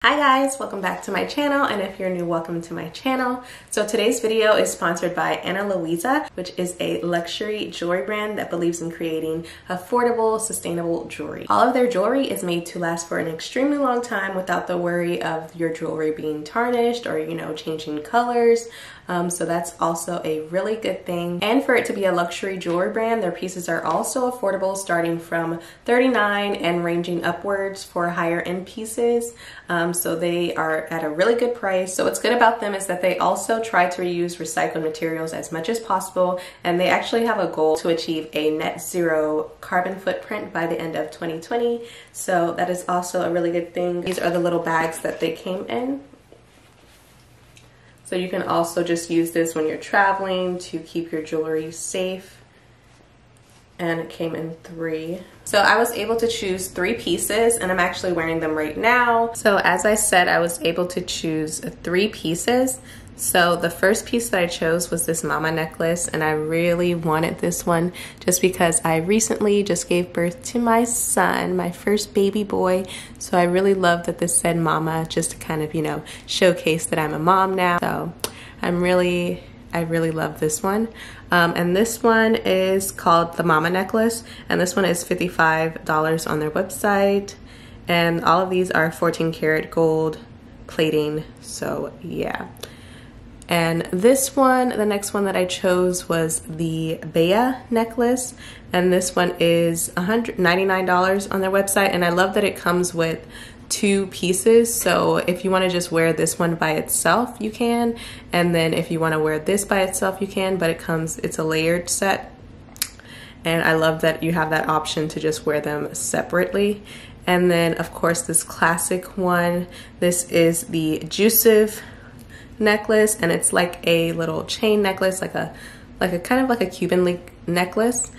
Hi guys, welcome back to my channel, and if you're new, welcome to my channel. So today's video is sponsored by Ana Luisa, which is a luxury jewelry brand that believes in creating affordable, sustainable jewelry. All of their jewelry is made to last for an extremely long time without the worry of your jewelry being tarnished or, changing colors. So that's also a really good thing. And for it to be a luxury jewelry brand, their pieces are also affordable, starting from $39 and ranging upwards for higher end pieces. So they are at a really good price. So what's good about them is that they also try to reuse recycled materials as much as possible. And they actually have a goal to achieve a net zero carbon footprint by the end of 2020. So that is also a really good thing. These are the little bags that they came in. So you can also just use this when you're traveling to keep your jewelry safe. And it came in 3. So I was able to choose 3 pieces, and I'm actually wearing them right now. So as I said, I was able to choose 3 pieces. So the first piece that I chose was this mama necklace, and I really wanted this one just because I recently just gave birth to my son, my first baby boy. So I really love that this said mama, just to kind of, showcase that I'm a mom now. So I really love this one. And this one is called the mama necklace, and this one is $55 on their website. And all of these are 14 karat gold plating, so yeah. And this one, the next one that I chose was the Bea necklace, and this one is $199 on their website. And I love that it comes with 2 pieces, so if you want to just wear this one by itself, you can, and then if you want to wear this by itself, you can, but it's a layered set. And I love that you have that option to just wear them separately. And then of course this classic one, this is the Jusuf necklace, and it's like a little chain necklace, like a kind of like a Cuban link necklace.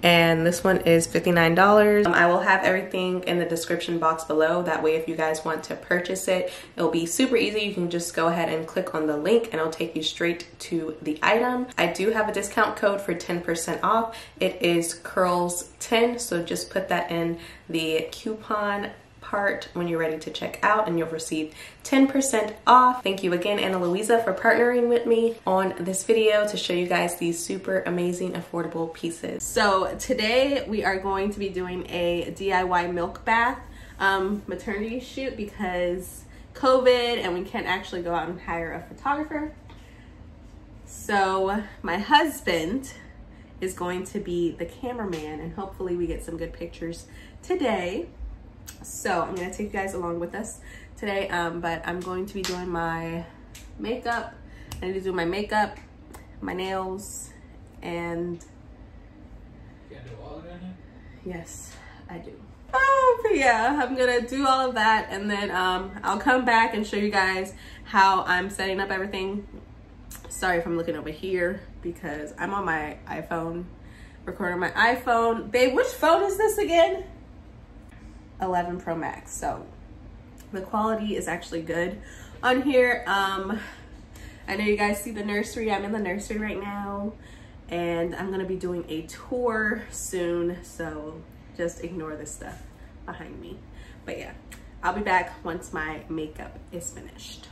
And this one is $59. I will have everything in the description box below. That way, if you guys want to purchase it, it'll be super easy. You can just go ahead and click on the link and it'll take you straight to the item. I do have a discount code for 10% off. It is curls10, so just put that in the coupon part when you're ready to check out, and you'll receive 10% off. Thank you again, Ana Luisa, for partnering with me on this video to show you guys these super amazing affordable pieces. So today we are going to be doing a DIY milk bath maternity shoot because COVID, and we can't actually go out and hire a photographer. So my husband is going to be the cameraman, and hopefully we get some good pictures today. So I'm gonna take you guys along with us today, but I'm going to be doing my makeup. I need to do my makeup, my nails, and you gotta do all of that now? Yes, I do. Oh, but yeah, I'm gonna do all of that, and then I'll come back and show you guys how I'm setting up everything. Sorry if I'm looking over here because I'm on my iPhone, recording my iPhone. Babe, which phone is this again? 11 Pro Max. So the quality is actually good on here. I know you guys see the nursery. I'm in the nursery right now, and I'm gonna be doing a tour soon, so just ignore this stuff behind me. But yeah, I'll be back once my makeup is finished.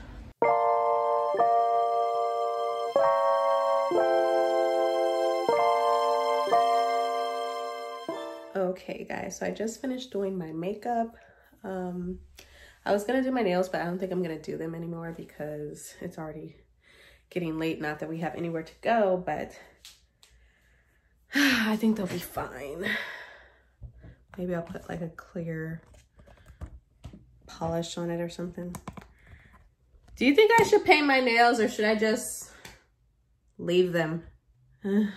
Okay guys, so I just finished doing my makeup. I was gonna do my nails, but I don't think I'm gonna do them anymore because it's already getting late. Not that we have anywhere to go, but I think they'll be fine. Maybe I'll put like a clear polish on it or something. Do you think I should paint my nails, or should I just leave them? I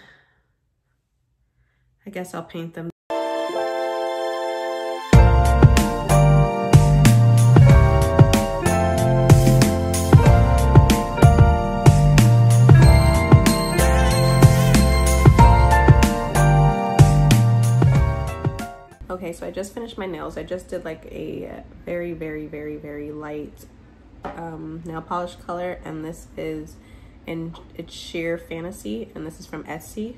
guess I'll paint them. Okay, so I just finished my nails. I just did like a very, very, very, very light nail polish color, and this is it's Sheer Fantasy, and this is from Etsy.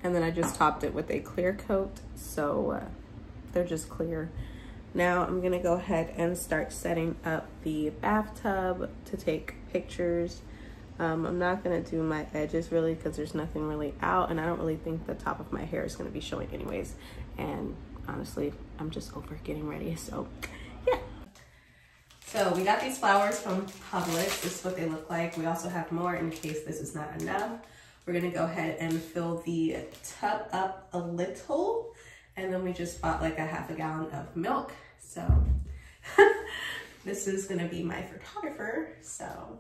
And then I just topped it with a clear coat, so they're just clear. Now I'm gonna go ahead and start setting up the bathtub to take pictures. I'm not gonna do my edges really because there's nothing really out, and I don't really think the top of my hair is gonna be showing anyways. And honestly, I'm just over getting ready, so yeah. So we got these flowers from Publix. This is what they look like. We also have more in case this is not enough. We're gonna go ahead and fill the tub up a little, and then we just bought like a half a gallon of milk. So this is gonna be my photographer. So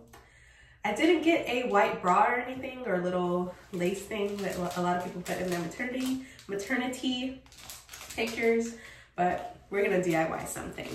I didn't get a white bra or anything, or a little lace thing that a lot of people put in their maternity pictures, but we're gonna DIY something.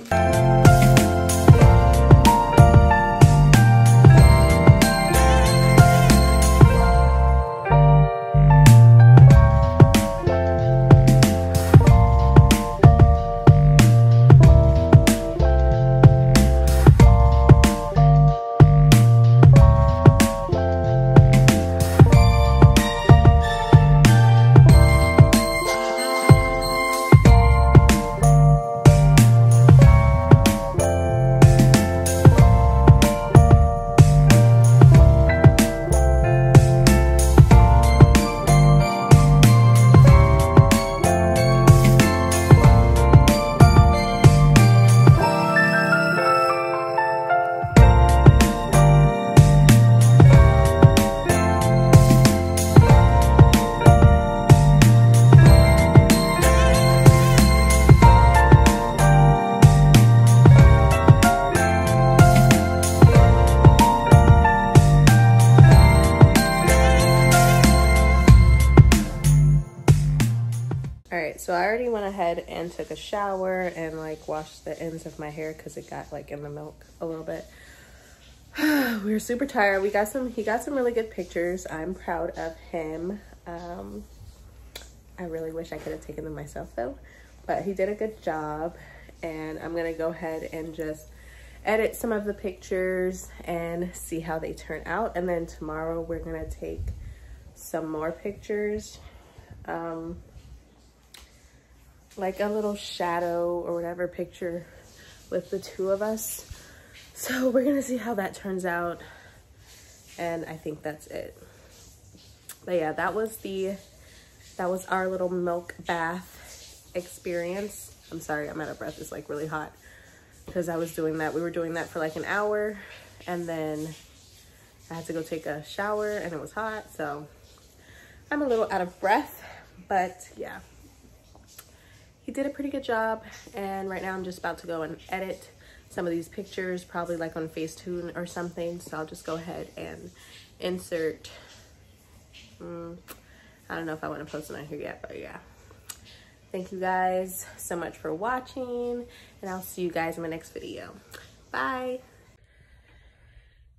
So I already went ahead and took a shower and like washed the ends of my hair because it got like in the milk a little bit. We were super tired. He got some really good pictures. I'm proud of him. I really wish I could have taken them myself though, but he did a good job. And I'm gonna go ahead and just edit some of the pictures and see how they turn out. And then tomorrow we're gonna take some more pictures. Like a little shadow or whatever picture with the two of us. So we're gonna see how that turns out. And I think that's it. But yeah, that was our little milk bath experience. I'm sorry, I'm out of breath. It's like really hot because I was doing that. We were doing that for like an hour, and then I had to go take a shower and it was hot. So I'm a little out of breath, but yeah. He did a pretty good job, and right now I'm just about to go and edit some of these pictures, probably like on Facetune or something. So I'll just go ahead and insert, I don't know if I want to post it on here yet, but yeah. Thank you guys so much for watching, and I'll see you guys in my next video. Bye.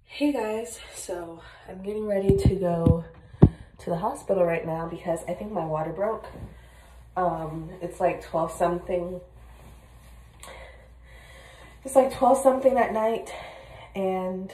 Hey guys, so I'm getting ready to go to the hospital right now because I think my water broke. It's like 12 something. It's like 12 something at night, and